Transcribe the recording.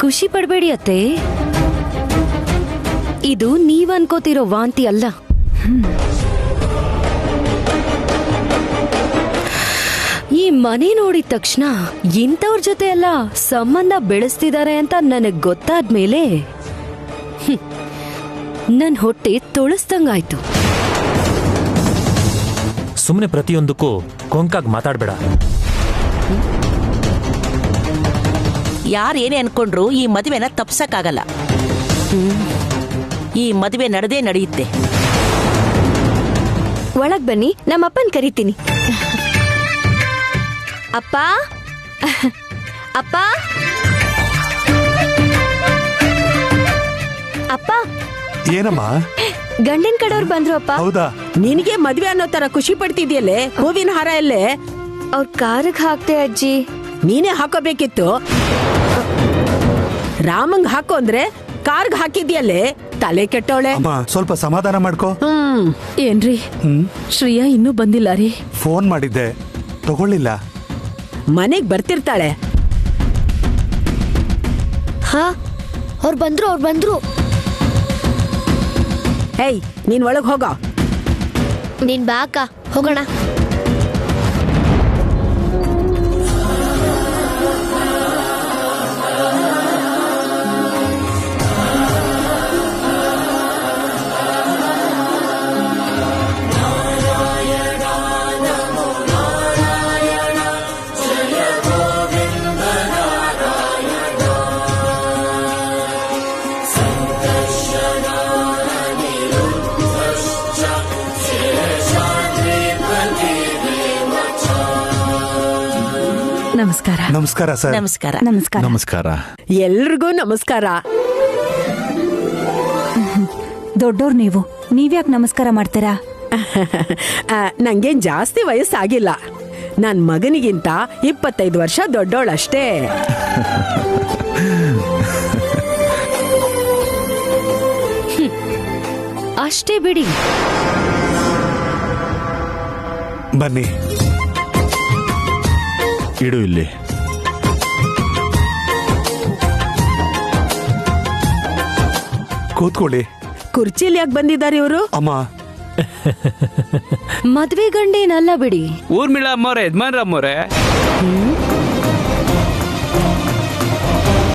ಖುಷಿ ಪಡ್ಬೇಡಿ ಅತ್ತೆ, ಇದು ನೀವ್ ಅನ್ಕೋತಿರೋ ವಾಂತಿ ಅಲ್ಲ. ಈ ಮನೆ ನೋಡಿದ ತಕ್ಷಣ ಇಂಥವ್ರ ಜೊತೆ ಎಲ್ಲ ಸಂಬಂಧ ಬೆಳೆಸ್ತಿದ್ದಾರೆ ಅಂತ ನನಗ್ ಗೊತ್ತಾದ್ಮೇಲೆ ನನ್ ಹೊಟ್ಟೆ ತೊಳಸ್ದಂಗಾಯ್ತು. ಸುಮ್ಮನೆ ಪ್ರತಿಯೊಂದಕ್ಕೂ ಕೊಂಕಾಗ್ ಮಾತಾಡ್ಬೇಡ. ಯಾರು ಏನೇ ಅನ್ಕೊಂಡ್ರು ಈ ಮದುವೆನ ತಪ್ಸಕ್ಕಾಗಲ್ಲ. ಈ ಮದುವೆ ನಡೆದೇ ನಡೆಯುತ್ತೆ. ಒಳಗ್ ಬನ್ನಿ, ನಮ್ಮಪ್ಪನ್ ಕರಿತೀನಿ. ಅಪ್ಪ, ಅಪ್ಪ, ಅಪ್ಪ. ಏನಮ್ಮ? ಗಂಡನ್ ಕಡೆಯವ್ರು ಬಂದ್ರು ಅಪ್ಪ. ಹೌದಾ? ನಿನಗೆ ಮದುವೆ ಅನ್ನೋ ತರ ಖುಷಿ ಪಡ್ತಿದ್ಯಲ್ಲೇ? ಹೂವಿನ ಹಾರ ಎಲ್ಲೇ? ಅವ್ರ ಕಾರಿಗೆ ಹಾಕ್ತೆ ಅಜ್ಜಿ. ನೀನೇ ಹಾಕೋಬೇಕಿತ್ತು. ರಾಮಂಗ್ ಹಾಕೋ ಅಂದ್ರೆ ಕಾರ್ಗ್ ಹಾಕಿದ್ಯಲ್ಲೇ? ತಲೆ ಕೆಟ್ಟವಳೆ. ಅಮ್ಮ ಸ್ವಲ್ಪ ಸಮಾಧಾನ ಮಾಡ್ಕೋ. ಏನ್ರಿ ಶ್ರೇಯಾ ಇನ್ನೂ ಬಂದಿಲ್ಲ ರೀ? ಫೋನ್ ಮಾಡಿದ್ದೆ, ತಗೊಳ್ಳಿಲ್ಲ. ಮನೆಗ್ ಬರ್ತಿರ್ತಾಳೆ. ಹಾ, ಅವ್ರು ಬಂದ್ರು. ಹೇಯ್, ನೀನ್ ಒಳಗ್ ಹೋಗೋ. ನೀನ್ ಬಾಕ ಹೋಗೋಣ. ನಮಸ್ಕಾರ. ನಮಸ್ಕಾರ ಸರ್. ನಮಸ್ಕಾರ. ನಮಸ್ಕಾರ. ನಮಸ್ಕಾರ. ಎಲ್ರಿಗೂ ನಮಸ್ಕಾರ. ದೊಡ್ಡೋರ್ ನೀವ್ಯಾಕ್ ನಮಸ್ಕಾರ ಮಾಡ್ತೀರಾ? ನಂಗೇನ್ ಜಾಸ್ತಿ ವಯಸ್ಸಾಗಿಲ್ಲ. ನನ್ ಮಗನಿಗಿಂತ 25 ವರ್ಷ ದೊಡ್ಡೋಳಷ್ಟೇ. ಅಷ್ಟೇ ಬಿಡಿ. ಬನ್ನಿ, ಇಡು ಇಲ್ಲಿ. ಕೂತ್ಕೊಳ್ಳಿ. ಕುರ್ಚಿಲಿ ಯಾಕೆ ಬಂದಿದ್ದಾರೆ ಇವರು? ಅಮ್ಮ, ಮದ್ವೆ ಗಂಡೇನಲ್ಲ ಬಿಡಿ. ಊರ್ಮಿಳಾ ಅಮ್ಮವ್ರೆ, ಯಜಮಾನ್ರ ಅಮ್ಮವ್ರೆ.